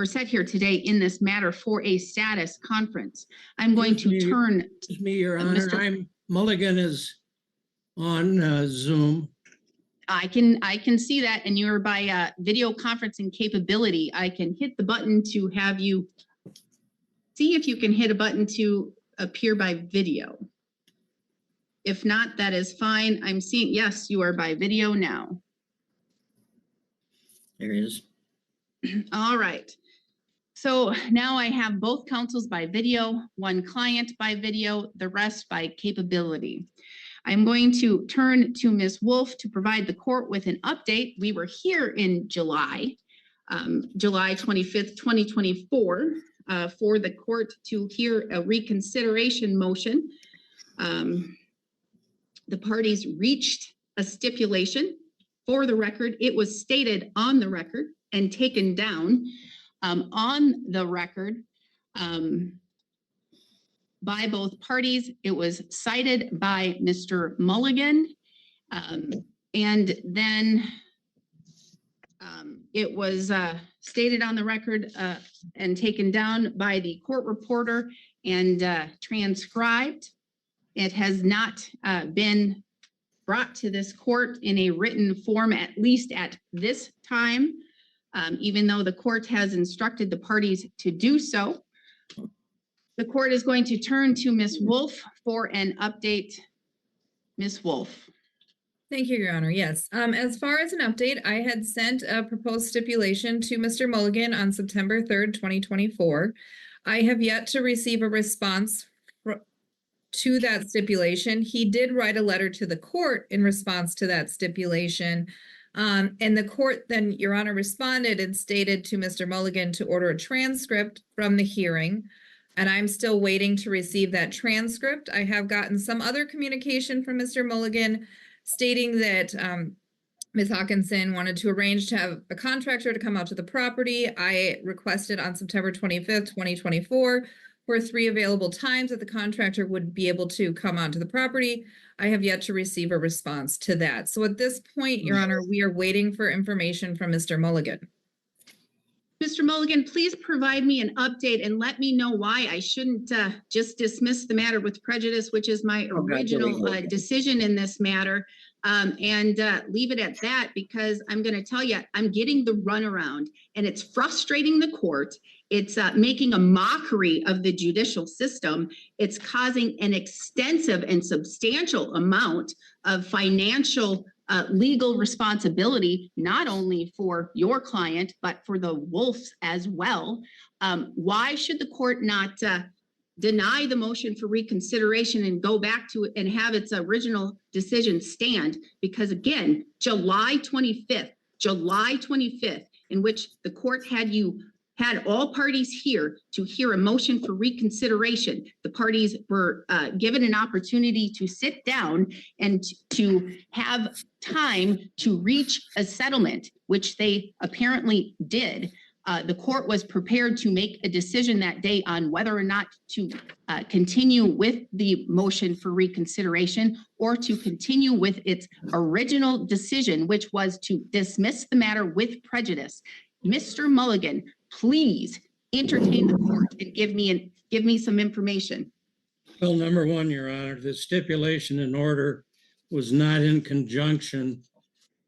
we're set here today in this matter for a status conference. I'm going to turn. Excuse me, Your Honor. Mulligan is on Zoom. I can see that, and you're by video conferencing capability. I can hit the button to have you see if you can hit a button to appear by video. If not, that is fine. I'm seeing, yes, you are by video now. There he is. All right. So now I have both counsels by video, one client by video, the rest by capability. I'm going to turn to Ms. Wolf to provide the court with an update. We were here in July 25th, 2024, for the court to hear a reconsideration motion. The parties reached a stipulation. For the record, it was stated on the record and taken down on the record by both parties. It was cited by Mr. Mulligan, and then it was stated on the record and taken down by the court reporter and transcribed. It has not been brought to this court in a written form, at least at this time, even though the court has instructed the parties to do so. The court is going to turn to Ms. Wolf for an update. Ms. Wolf. Thank you, Your Honor. Yes. As far as an update, I had sent a proposed stipulation to Mr. Mulligan on September 3rd, 2024. I have yet to receive a response to that stipulation. He did write a letter to the court in response to that stipulation. And the court then, Your Honor, responded and stated to Mr. Mulligan to order a transcript from the hearing. And I'm still waiting to receive that transcript. I have gotten some other communication from Mr. Mulligan stating that Ms. Hawkinson wanted to arrange to have a contractor to come out to the property. I requested on September 25th, 2024, for 3 available times that the contractor would be able to come onto the property. I have yet to receive a response to that. So at this point, Your Honor, we are waiting for information from Mr. Mulligan. Mr. Mulligan, please provide me an update and let me know why I shouldn't just dismiss the matter with prejudice, which is my original decision in this matter, and leave it at that, because I'm going to tell you, I'm getting the runaround and it's frustrating the court. It's making a mockery of the judicial system. It's causing an extensive and substantial amount of financial legal responsibility, not only for your client, but for the Wolves as well. Why should the court not deny the motion for reconsideration and go back to it and have its original decision stand? Because again, July 25th, in which the court had all parties here to hear a motion for reconsideration. The parties were given an opportunity to sit down and to have time to reach a settlement, which they apparently did. The court was prepared to make a decision that day on whether or not to continue with the motion for reconsideration or to continue with its original decision, which was to dismiss the matter with prejudice. Mr. Mulligan, please entertain the court and give me some information. Well, number one, Your Honor, the stipulation in order was not in conjunction.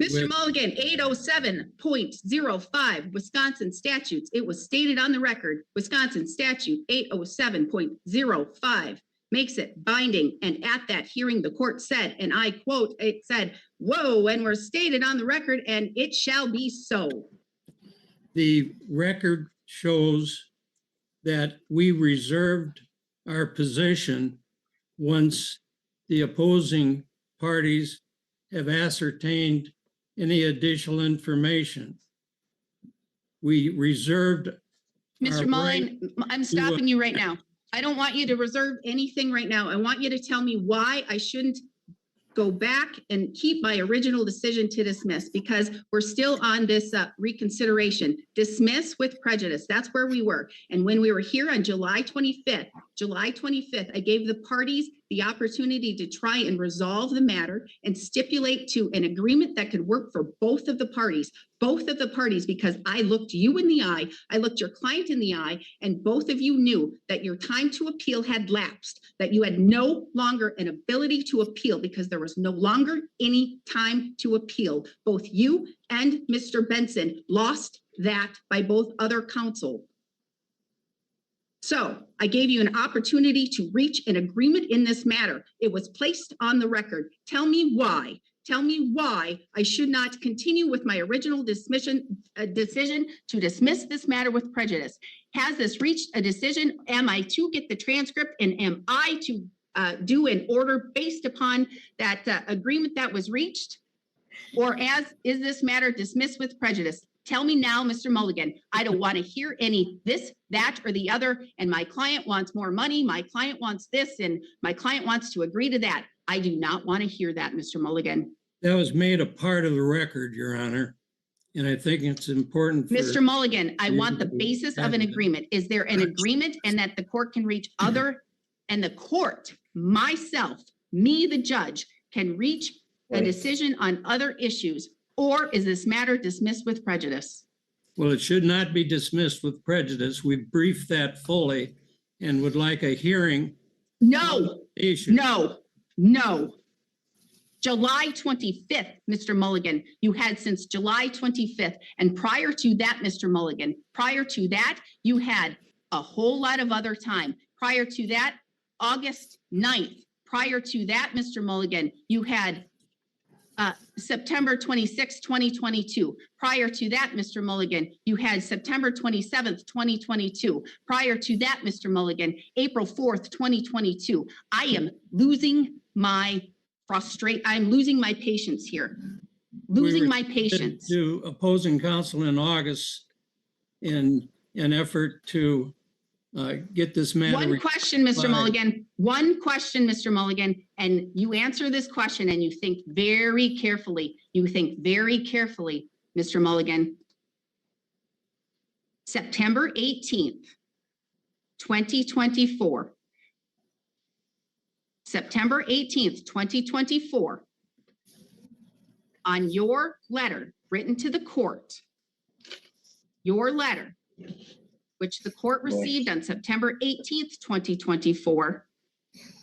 Mr. Mulligan, 807.05 Wisconsin statutes. It was stated on the record, Wisconsin statute 807.05 makes it binding. And at that hearing, the court said, and I quote, it said, "Whoa," and were stated on the record, and it shall be so. The record shows that we reserved our position once the opposing parties have ascertained any additional information. We reserved. Mr. Mullen, I'm stopping you right now. I don't want you to reserve anything right now. I want you to tell me why I shouldn't go back and keep my original decision to dismiss, because we're still on this reconsideration. Dismiss with prejudice. That's where we were. And when we were here on July 25th, I gave the parties the opportunity to try and resolve the matter and stipulate to an agreement that could work for both of the parties, because I looked you in the eye, I looked your client in the eye, and both of you knew that your time to appeal had lapsed, that you had no longer an ability to appeal because there was no longer any time to appeal. Both you and Mr. Benson lost that by both other counsel. So I gave you an opportunity to reach an agreement in this matter. It was placed on the record. Tell me why. Tell me why I should not continue with my original decision to dismiss this matter with prejudice. Has this reached a decision? Am I to get the transcript, and am I to do an order based upon that agreement that was reached? Or is this matter dismissed with prejudice? Tell me now, Mr. Mulligan. I don't want to hear any this, that, or the other, and my client wants more money, my client wants this, and my client wants to agree to that. I do not want to hear that, Mr. Mulligan. That was made a part of the record, Your Honor, and I think it's important. Mr. Mulligan, I want the basis of an agreement. Is there an agreement and that the court can reach other, and the court, myself, me, the judge, can reach a decision on other issues? Or is this matter dismissed with prejudice? Well, it should not be dismissed with prejudice. We briefed that fully and would like a hearing. No, no. July 25th, Mr. Mulligan, you had since July 25th. And prior to that, Mr. Mulligan, prior to that, you had a whole lot of other time. Prior to that, August 9th. Prior to that, Mr. Mulligan, you had September 26, 2022. Prior to that, Mr. Mulligan, you had September 27th, 2022. Prior to that, Mr. Mulligan, April 4th, 2022. I am losing my I'm losing my patience here. Losing my patience. To opposing counsel in August in an effort to get this matter. One question, Mr. Mulligan. One question, Mr. Mulligan, and you answer this question and you think very carefully. You think very carefully, Mr. Mulligan. September 18th, 2024. September 18th, 2024. On your letter written to the court, your letter, which the court received on September 18th, 2024,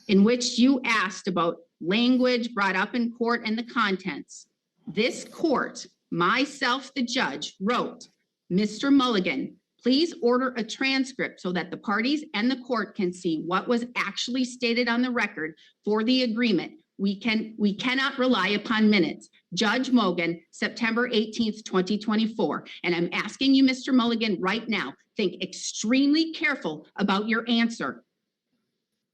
in which you asked about language brought up in court and the contents. This court, myself, the judge, wrote, Mr. Mulligan, please order a transcript so that the parties and the court can see what was actually stated on the record for the agreement. We cannot rely upon minutes. Judge Mogan, September 18th, 2024. And I'm asking you, Mr. Mulligan, right now, think extremely careful about your answer.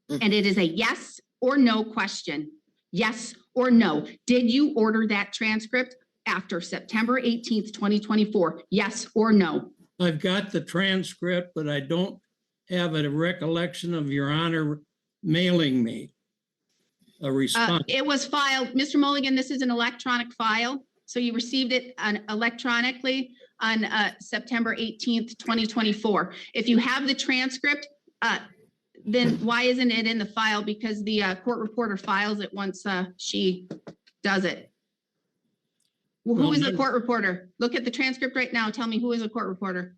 And it is a yes or no question. Yes or no. Did you order that transcript after September 18th, 2024? Yes or no? I've got the transcript, but I don't have a recollection of Your Honor mailing me a response. It was filed, Mr. Mulligan, this is an electronic file. So you received it electronically on September 18th, 2024. If you have the transcript, then why isn't it in the file? Because the court reporter files it once she does it. Well, who is the court reporter? Look at the transcript right now. Tell me who is a court reporter.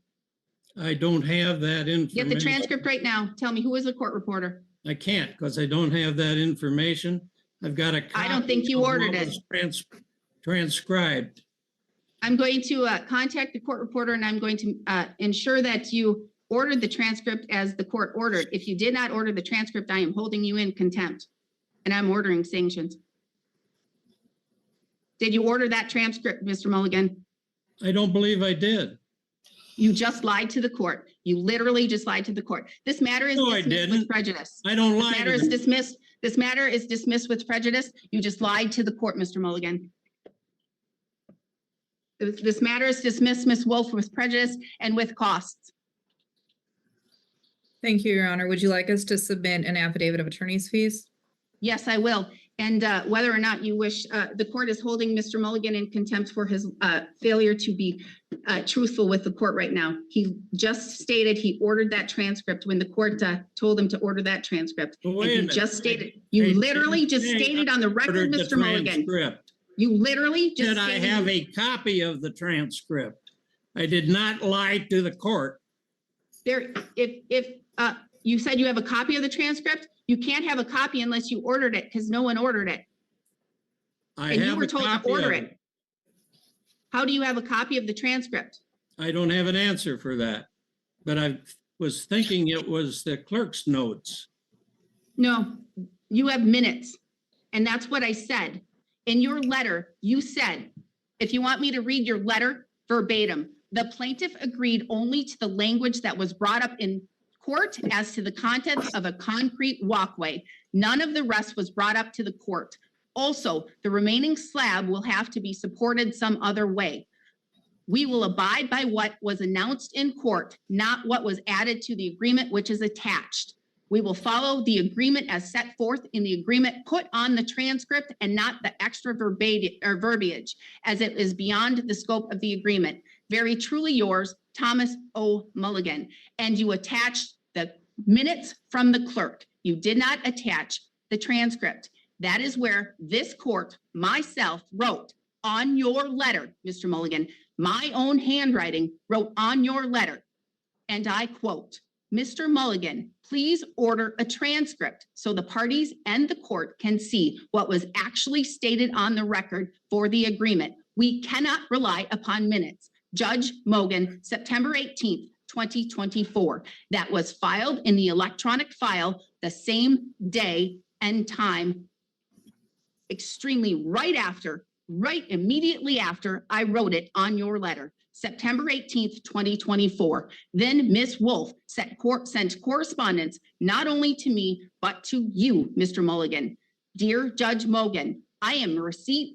I don't have that information. Get the transcript right now. Tell me who is a court reporter. I can't because I don't have that information. I've got a copy. I don't think you ordered it. Transcribed. I'm going to contact the court reporter and I'm going to ensure that you ordered the transcript as the court ordered. If you did not order the transcript, I am holding you in contempt and I'm ordering sanctions. Did you order that transcript, Mr. Mulligan? I don't believe I did. You just lied to the court. You literally just lied to the court. This matter is dismissed with prejudice. I don't lie. This matter is dismissed. This matter is dismissed with prejudice. You just lied to the court, Mr. Mulligan. This matter is dismissed, Ms. Wolf, with prejudice and with costs. Thank you, Your Honor. Would you like us to submit an affidavit of attorney's fees? Yes, I will. and whether or not you wish, the court is holding Mr. Mulligan in contempt for his failure to be truthful with the court right now. He just stated he ordered that transcript when the court told him to order that transcript. Well, And wait a he minute. just stated, I you literally just didn't say stated on the record, ordered the Mr. Mulligan. transcript. You literally just Did I stated. have a copy of the transcript? I did not lie to the court. There, if you said you have a copy of the transcript, you can't have a copy unless you ordered it, because no one ordered it. I And you have were a told to copy order of it. How do you have a copy of the transcript? I don't have an answer for that, but I was thinking it was the clerk's notes. No, you have minutes. And that's what I said. In your letter, you said, if you want me to read your letter verbatim, the plaintiff agreed only to the language that was brought up in court as to the contents of a concrete walkway. None of the rest was brought up to the court. Also, the remaining slab will have to be supported some other way. We will abide by what was announced in court, not what was added to the agreement, which is attached. We will follow the agreement as set forth in the agreement put on the transcript and not the extra verbiage, as it is beyond the scope of the agreement. Very truly yours, Thomas O. Mulligan. And you attached the minutes from the clerk. You did not attach the transcript. That is where this court, myself, wrote on your letter, Mr. Mulligan, my own handwriting wrote on your letter, and I quote, Mr. Mulligan, please order a transcript so the parties and the court can see what was actually stated on the record for the agreement. We cannot rely upon minutes. Judge Mogan, September 18th, 2024. That was filed in the electronic file the same day and time, extremely right immediately after I wrote it on your letter. September 18th, 2024. Then Ms. Wolf sent correspondence not only to me, but to you, Mr. Mulligan. Dear Judge Mogan, I am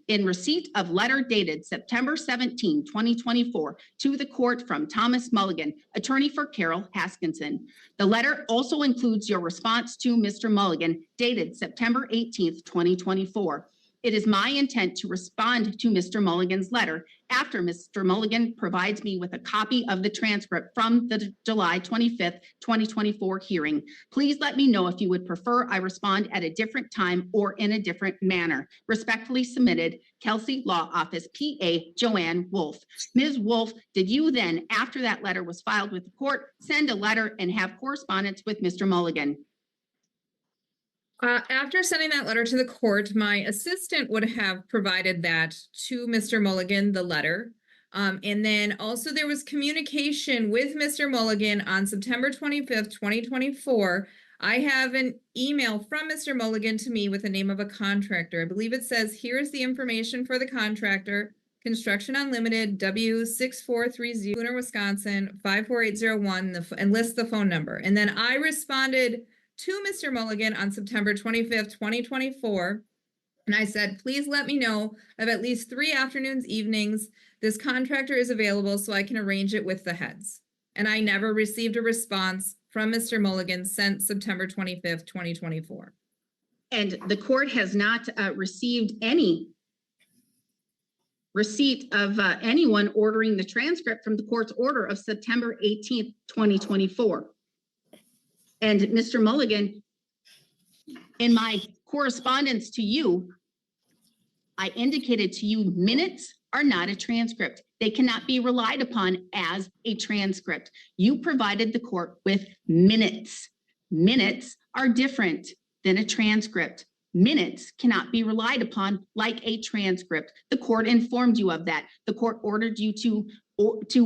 in receipt of letter dated September 17, 2024 to the court from Thomas Mulligan, attorney for Carol Haskinson. The letter also includes your response to Mr. Mulligan dated September 18th, 2024. It is my intent to respond to Mr. Mulligan's letter after Mr. Mulligan provides me with a copy of the transcript from the July 25th, 2024 hearing. Please let me know if you would prefer I respond at a different time or in a different manner. Respectfully submitted, Kelsey Law Office, PA Joanne Wolf. Ms. Wolf, did you then, after that letter was filed with the court, send a letter and have correspondence with Mr. Mulligan? After sending that letter to the court, my assistant would have provided that to Mr. Mulligan, the letter. And then also there was communication with Mr. Mulligan on September 25th, 2024. I have an email from Mr. Mulligan to me with the name of a contractor. I believe it says, here's the information for the contractor, Construction Unlimited, W6430, Spooner, Wisconsin, 54801, and lists the phone number. And then I responded to Mr. Mulligan on September 25th, 2024. And I said, please let me know of at least 3 afternoons, evenings. This contractor is available so I can arrange it with the heads. And I never received a response from Mr. Mulligan since September 25th, 2024. And the court has not received any receipt of anyone ordering the transcript from the court's order of September 18th, 2024. And Mr. Mulligan, in my correspondence to you, I indicated to you minutes are not a transcript. They cannot be relied upon as a transcript. You provided the court with minutes. Minutes are different than a transcript. Minutes cannot be relied upon like a transcript. The court informed you of that. The court ordered you to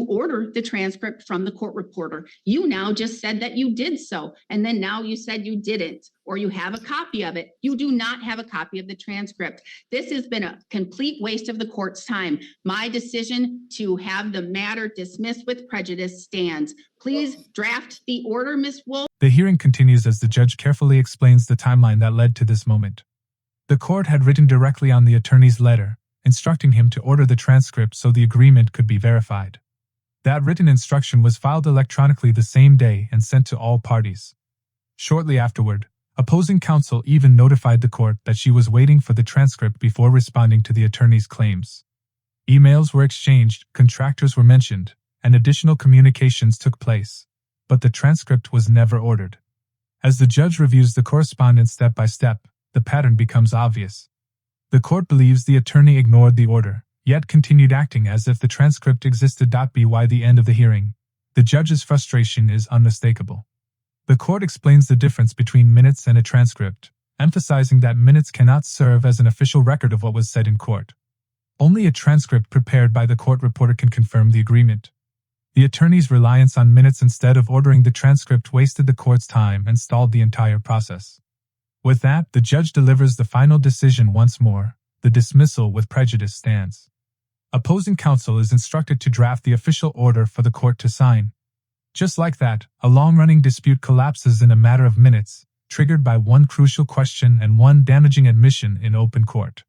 order the transcript from the court reporter. You now just said that you did so, and then now you said you didn't, or you have a copy of it. You do not have a copy of the transcript. This has been a complete waste of the court's time. My decision to have the matter dismissed with prejudice stands. Please draft the order, Ms. Wolf. The hearing continues as the judge carefully explains the timeline that led to this moment. The court had written directly on the attorney's letter, instructing him to order the transcript so the agreement could be verified. That written instruction was filed electronically the same day and sent to all parties. Shortly afterward, Opposing counsel even notified the court that she was waiting for the transcript before responding to the attorney's claims. Emails were exchanged, contractors were mentioned, and additional communications took place, but the transcript was never ordered. As the judge reviews the correspondence step by step, the pattern becomes obvious. The court believes the attorney ignored the order, yet continued acting as if the transcript existed. By the end of the hearing, the judge's frustration is unmistakable. The court explains the difference between minutes and a transcript, emphasizing that minutes cannot serve as an official record of what was said in court. Only a transcript prepared by the court reporter can confirm the agreement. The attorney's reliance on minutes instead of ordering the transcript wasted the court's time and stalled the entire process. With that, the judge delivers the final decision once more. The dismissal with prejudice stands. Opposing counsel is instructed to draft the official order for the court to sign. Just like that, a long-running dispute collapses in a matter of minutes, triggered by one crucial question and one damaging admission in open court.